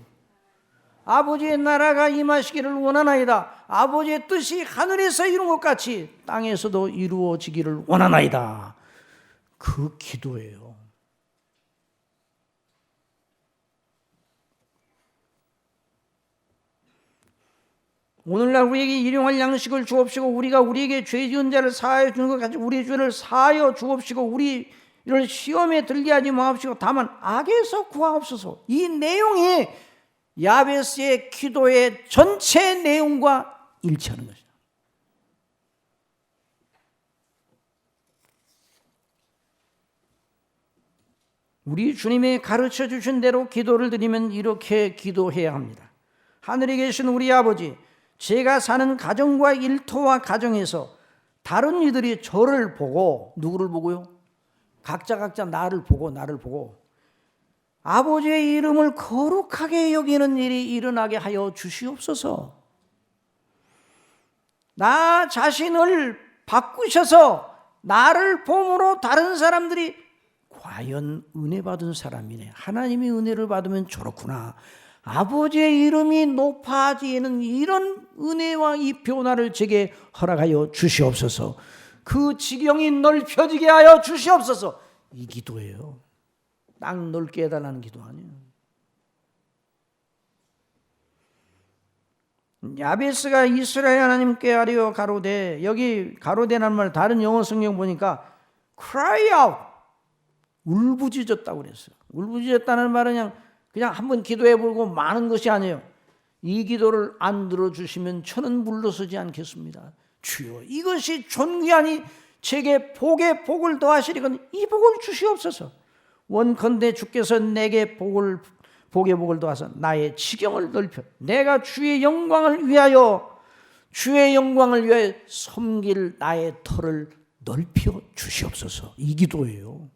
아버지의 나라가 임하시기를 원하나이다. 아버지의 뜻이 하늘에서 이룬 것 같이 땅에서도 이루어지기를 원하나이다. 그 기도예요. 오늘날 우리에게 일용할 양식을 주옵시고 우리가 우리에게 죄 지은 자를 사하여 주는 것 같이 우리 죄를 사하여 주옵시고 우리를 시험에 들게 하지 마옵시고 다만 악에서 구하옵소서. 이 내용이 야베스의 기도의 전체 내용과 일치하는 것이다. 우리 주님이 가르쳐 주신 대로 기도를 드리면 이렇게 기도해야 합니다. 하늘에 계신 우리 아버지, 제가 사는 가정과 일터와 가정에서 다른 이들이 저를 보고 누구를 보고요? 각자 나를 보고 아버지의 이름을 거룩하게 여기는 일이 일어나게 하여 주시옵소서. 나 자신을 바꾸셔서 나를 봄으로 다른 사람들이 과연 은혜 받은 사람이네. 하나님이 은혜를 받으면 저렇구나. 아버지의 이름이 높아지는 이런 은혜와 이 변화를 제게 허락하여 주시옵소서. 그 지경이 넓혀지게 하여 주시옵소서. 이 기도예요. 땅 넓게 해달라는 기도 아니에요. 야베스가 이스라엘 하나님께 아뢰어 가로되, 여기 가로되라는 말 다른 영어 성경 보니까 cry out, 울부짖었다고 그랬어요. 울부짖었다는 말은 그냥 한번 기도해보고 마는 것이 아니에요. 이 기도를 안 들어주시면 저는 물러서지 않겠습니다. 주여, 이것이 존귀하니 제게 복에 복을 더하시리거든 이 복을 주시옵소서. 원컨대 주께서 내게 복을 복의 복을 도와서 나의 지경을 넓혀 내가 주의 영광을 위하여 섬길 나의 터를 넓혀 주시옵소서. 이 기도예요.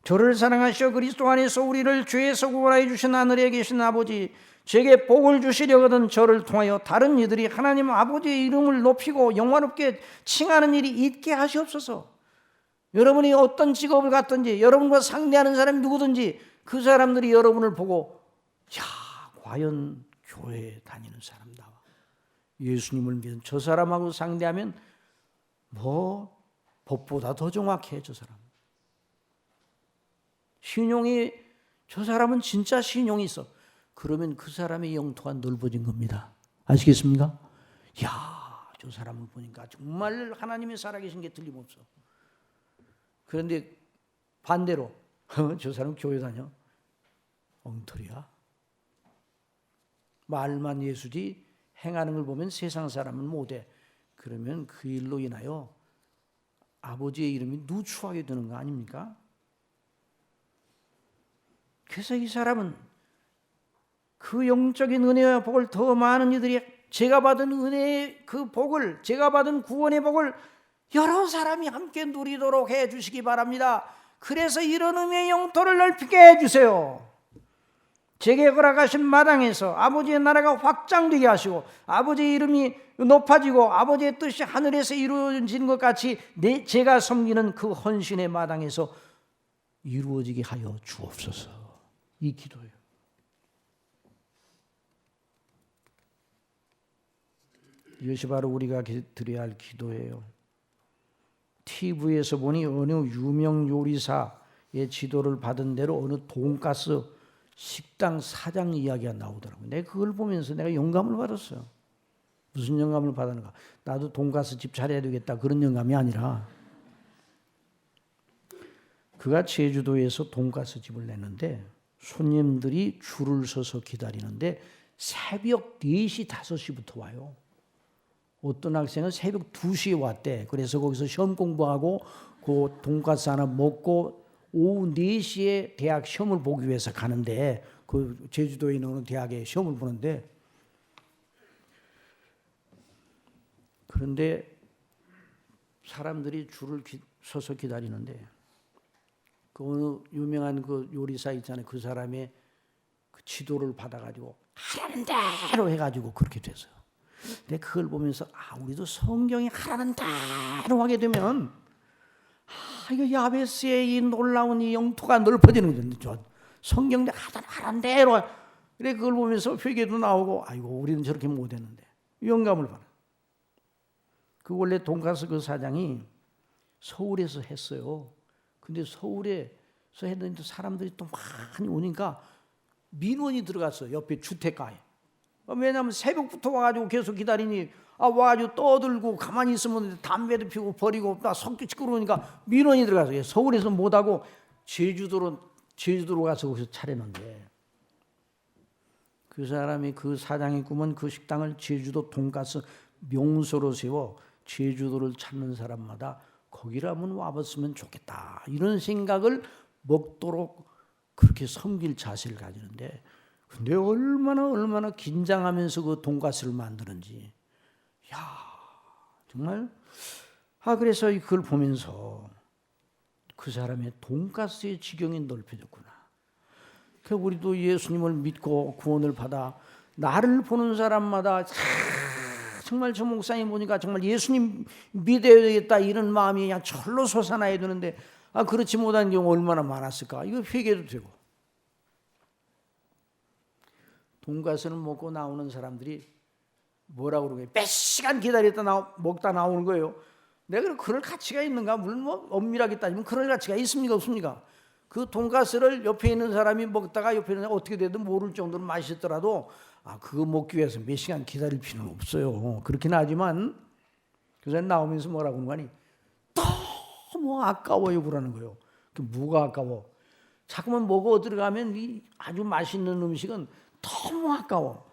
저를 사랑하시어 그리스도 안에서 우리를 죄에서 구원하여 주신 하늘에 계신 아버지, 제게 복을 주시려거든 저를 통하여 다른 이들이 하나님 아버지의 이름을 높이고 영화롭게 칭하는 일이 있게 하시옵소서. 여러분이 어떤 직업을 갖든지 여러분과 상대하는 사람이 누구든지 그 사람들이 여러분을 보고 과연 교회에 다니는 사람다, 예수님을 믿은 저 사람하고 상대하면 법보다 더 정확해. 저 사람 신용이, 저 사람은 진짜 신용이 있어. 그러면 그 사람의 영토가 넓어진 겁니다. 아시겠습니까? 저 사람을 보니까 정말 하나님이 살아계신 게 틀림없어. 그런데 반대로 저 사람 교회 다녀? 엉터리야. 말만 예수지 행하는 걸 보면 세상 사람은 못해. 그러면 그 일로 인하여 아버지의 이름이 누추하게 되는 거 아닙니까? 그래서 이 사람은 그 영적인 은혜와 복을 더 많은 이들이 제가 받은 은혜의 그 복을, 제가 받은 구원의 복을 여러 사람이 함께 누리도록 해 주시기 바랍니다. 그래서 이런 은혜의 영토를 넓히게 해 주세요. 제게 허락하신 마당에서 아버지의 나라가 확장되게 하시고 아버지의 이름이 높아지고 아버지의 뜻이 하늘에서 이루어진 것 같이 제가 섬기는 그 헌신의 마당에서 이루어지게 하여 주옵소서. 이 기도예요. 이것이 바로 우리가 드려야 할 기도예요. TV에서 보니 어느 유명 요리사의 지도를 받은 대로 어느 돈가스 식당 사장 이야기가 나오더라고요. 내가 그걸 보면서 내가 영감을 받았어요. 무슨 영감을 받았는가? 나도 돈가스 집 차려야 되겠다, 그런 영감이 아니라 그가 제주도에서 돈가스 집을 냈는데 손님들이 줄을 서서 기다리는데 새벽 4시, 5시부터 와요. 어떤 학생은 새벽 2시에 왔대. 그래서 거기서 시험 공부하고 그 돈가스 하나 먹고 오후 4시에 대학 시험을 보기 위해서 가는데, 그 제주도에 있는 어느 대학에 시험을 보는데, 그런데 사람들이 줄을 서서 기다리는데 그 어느 유명한 그 요리사 있잖아요. 그 사람의 그 지도를 받아가지고 하라는 대로 해가지고 그렇게 됐어요. 근데 그걸 보면서 우리도 성경이 하라는 대로 하게 되면 이거 야베스의 이 놀라운 이 영토가 넓어지는 거죠. 성경 하라는 대로. 그래 그걸 보면서 회개도 나오고 우리는 저렇게 못했는데 영감을 받아. 그 원래 돈가스 그 사장이 서울에서 했어요. 근데 서울에서 했는데 사람들이 또 많이 오니까 민원이 들어갔어요. 옆에 주택가에. 왜냐하면 새벽부터 와가지고 계속 기다리니 와가지고 떠들고 가만히 있으면 담배도 피우고 버리고 석기 시끄러우니까 민원이 들어가서 서울에서 못하고 제주도로 가서 거기서 차렸는데, 그 사람이 그 사장이 꾸면 그 식당을 제주도 돈가스 명소로 세워 제주도를 찾는 사람마다 거기라면 와봤으면 좋겠다, 이런 생각을 먹도록 그렇게 섬길 자세를 가지는데, 근데 얼마나 긴장하면서 그 돈가스를 만드는지, 정말 그래서 그걸 보면서 그 사람의 돈가스의 지경이 넓혀졌구나. 우리도 예수님을 믿고 구원을 받아 나를 보는 사람마다 정말 저 목사님 보니까 정말 예수님 믿어야 되겠다, 이런 마음이 그냥 절로 솟아나야 되는데 그렇지 못한 경우 얼마나 많았을까. 이거 회개도 되고. 돈가스를 먹고 나오는 사람들이 뭐라고 그러게, 몇 시간 기다렸다 먹다 나오는 거예요. 내가 그럴 가치가 있는가? 물론 엄밀하게 따지면 그럴 가치가 있습니까, 없습니까? 그 돈가스를 옆에 있는 사람이 먹다가 옆에 있는 사람이 어떻게 되든 모를 정도로 맛있더라도 그거 먹기 위해서 몇 시간 기다릴 필요는 없어요. 그렇긴 하지만 그 사람 나오면서 뭐라고 하는 거니? 너무 아까워요 그러는 거예요. 뭐가 아까워? 자꾸만 먹어 들어가면 이 아주 맛있는 음식은 너무 아까워.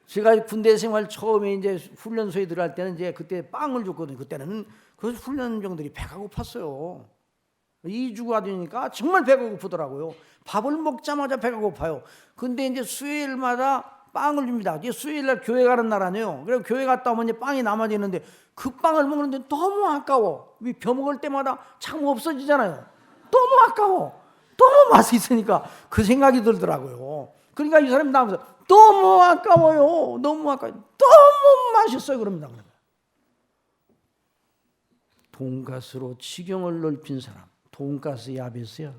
제가 군대 생활 처음에 이제 훈련소에 들어갈 때는 이제 그때 빵을 줬거든요. 그때는 그 훈련병들이 배가 고팠어요. 2주가 되니까 정말 배가 고프더라고요. 밥을 먹자마자 배가 고파요. 근데 이제 수요일마다 빵을 줍니다. 이제 수요일날 교회 가는 날 아니에요. 그래서 교회 갔다 오면 이제 빵이 남아져 있는데 그 빵을 먹는데 너무 아까워. 벼 먹을 때마다 참 없어지잖아요. 너무 아까워. 너무 맛이 있으니까 그 생각이 들더라고요. 그러니까 이 사람이 나오면서 너무 아까워요. 너무 아까워요. 너무 맛있어요. 그럽니다. 돈가스로 지경을 넓힌 사람. 돈가스 야베스야.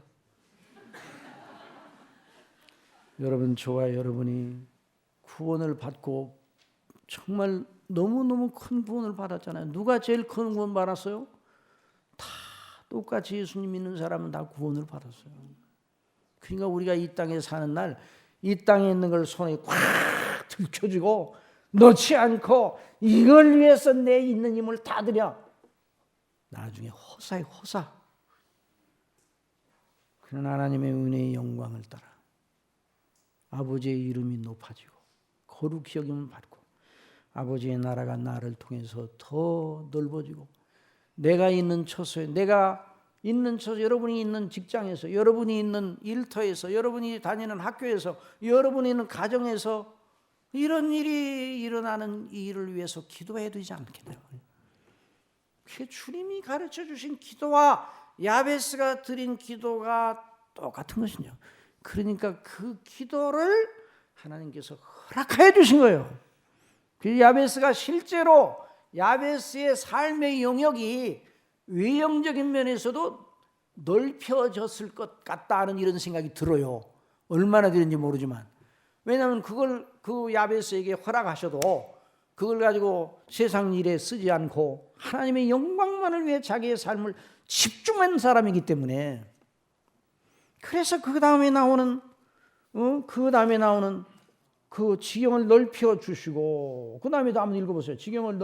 여러분, 저와 여러분이 구원을 받고 정말 너무너무 큰 구원을 받았잖아요. 누가 제일 큰 구원 받았어요? 다 똑같이 예수님 믿는 사람은 다 구원을 받았어요. 그러니까 우리가 이 땅에 사는 날 이 땅에 있는 걸 손에 꽉 들켜주고 놓지 않고 이걸 위해서 내 있는 힘을 다 드려. 나중에 호사의 호사. 그런 하나님의 은혜의 영광을 따라 아버지의 이름이 높아지고 거룩히 여김을 받고 아버지의 나라가 나를 통해서 더 넓어지고 내가 있는 처소에, 내가 있는 처소, 여러분이 있는 직장에서, 여러분이 있는 일터에서, 여러분이 다니는 학교에서, 여러분이 있는 가정에서 이런 일이 일어나는 이 일을 위해서 기도해야 되지 않겠나요? 그게 주님이 가르쳐 주신 기도와 야베스가 드린 기도가 똑같은 것이죠. 그러니까 그 기도를 하나님께서 허락해 주신 거예요. 그 야베스가 실제로 야베스의 삶의 영역이 외형적인 면에서도 넓혀졌을 것 같다는 이런 생각이 들어요. 얼마나 되는지 모르지만. 왜냐하면 그걸 그 야베스에게 허락하셔도 그걸 가지고 세상 일에 쓰지 않고 하나님의 영광만을 위해 자기의 삶을 집중한 사람이기 때문에, 그래서 그 다음에 나오는 그 지경을 넓혀 주시고, 그 다음에도 한번 읽어보세요. 지경을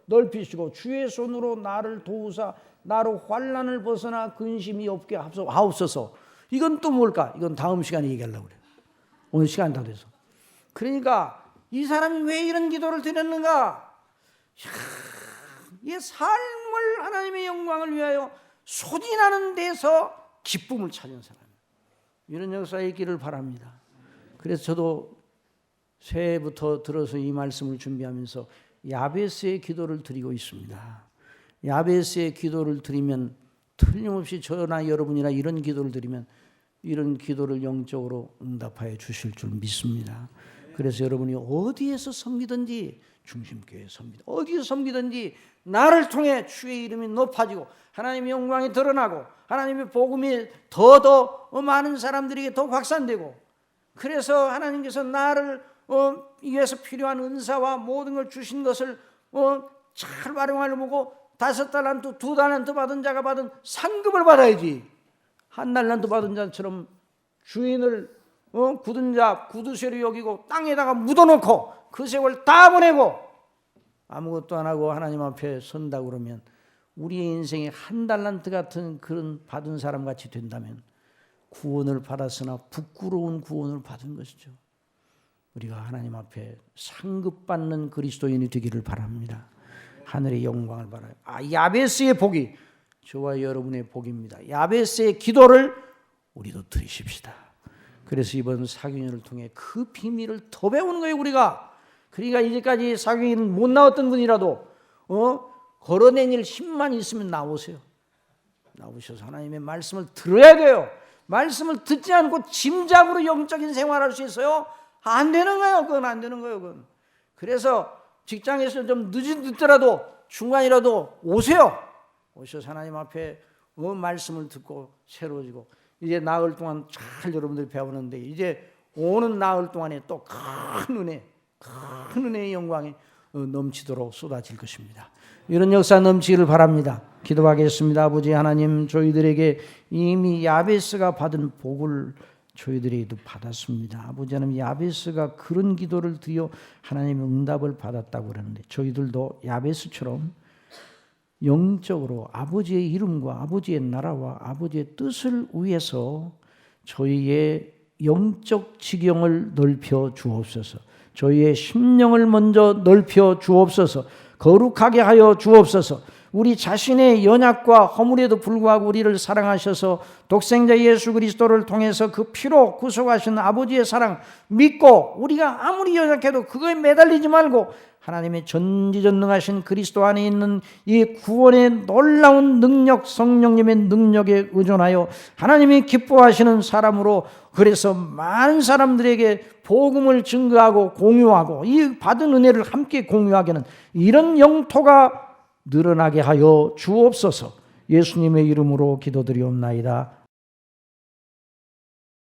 넓히시고 주의 손으로 나를 도우사 나로 환난을 벗어나 근심이 없게 하옵소서. 이건 또 뭘까? 이건 다음 시간에 얘기하려고 그래요. 오늘 시간 다 돼서. 그러니까 이 사람이 왜 이런 기도를 드렸는가? 이 삶을 하나님의 영광을 위하여 소진하는 데서 기쁨을 찾은 사람, 이런 역사에 있기를 바랍니다. 그래서 저도 새해부터 들어서 이 말씀을 준비하면서 야베스의 기도를 드리고 있습니다. 야베스의 기도를 드리면 틀림없이 저나 여러분이나 이런 기도를 드리면 이런 기도를 영적으로 응답하여 주실 줄 믿습니다. 그래서 여러분이 어디에서 섬기든지, 중심교회에 섬기든 어디에서 섬기든지 나를 통해 주의 이름이 높아지고 하나님의 영광이 드러나고 하나님의 복음이 더 많은 사람들에게 더 확산되고, 그래서 하나님께서 나를 위해서 필요한 은사와 모든 걸 주신 것을 잘 활용하려 보고 5달란트, 2달란트 받은 자가 받은 상급을 받아야지. 1달란트 받은 자처럼 주인을 굳은 자 굳으쇠로 여기고 땅에다가 묻어놓고 그 세월 다 보내고 아무것도 안 하고 하나님 앞에 선다 그러면 우리의 인생에 1달란트 같은 그런 받은 사람 같이 된다면 구원을 받았으나 부끄러운 구원을 받은 것이죠. 우리가 하나님 앞에 상급받는 그리스도인이 되기를 바랍니다. 하늘의 영광을 바라요. 야베스의 복이 저와 여러분의 복입니다. 야베스의 기도를 우리도 드리십시다. 그래서 이번 사경연을 통해 그 비밀을 더 배우는 거예요, 우리가. 그러니까 이제까지 사경연 못 나왔던 분이라도 걸어낸 일 힘만 있으면 나오세요. 나오셔서 하나님의 말씀을 들어야 돼요. 말씀을 듣지 않고 짐작으로 영적인 생활할 수 있어요? 안 되는 거예요. 그건 안 되는 거예요. 그건. 그래서 직장에서 좀 늦더라도 중간이라도 오세요. 오셔서 하나님 앞에 말씀을 듣고 새로워지고, 이제 나흘 동안 잘 여러분들이 배우는데 이제 오는 나흘 동안에 또 큰 은혜의 영광이 넘치도록 쏟아질 것입니다. 이런 역사 넘치기를 바랍니다. 기도하겠습니다. 아버지 하나님, 저희들에게 이미 야베스가 받은 복을 저희들에게도 받았습니다. 아버지 하나님, 야베스가 그런 기도를 드려 하나님의 응답을 받았다고 그러는데 저희들도 야베스처럼 영적으로 아버지의 이름과 아버지의 나라와 아버지의 뜻을 위해서 저희의 영적 지경을 넓혀 주옵소서. 저희의 심령을 먼저 넓혀 주옵소서. 거룩하게 하여 주옵소서. 우리 자신의 연약과 허물에도 불구하고 우리를 사랑하셔서 독생자 예수 그리스도를 통해서 그 피로 구속하신 아버지의 사랑 믿고, 우리가 아무리 연약해도 그거에 매달리지 말고 하나님의 전지전능하신 그리스도 안에 있는 이 구원의 놀라운 능력, 성령님의 능력에 의존하여 하나님이 기뻐하시는 사람으로, 그래서 많은 사람들에게 복음을 증거하고 공유하고 이 받은 은혜를 함께 공유하게 하는 이런 영토가 늘어나게 하여 주옵소서. 예수님의 이름으로 기도드리옵나이다.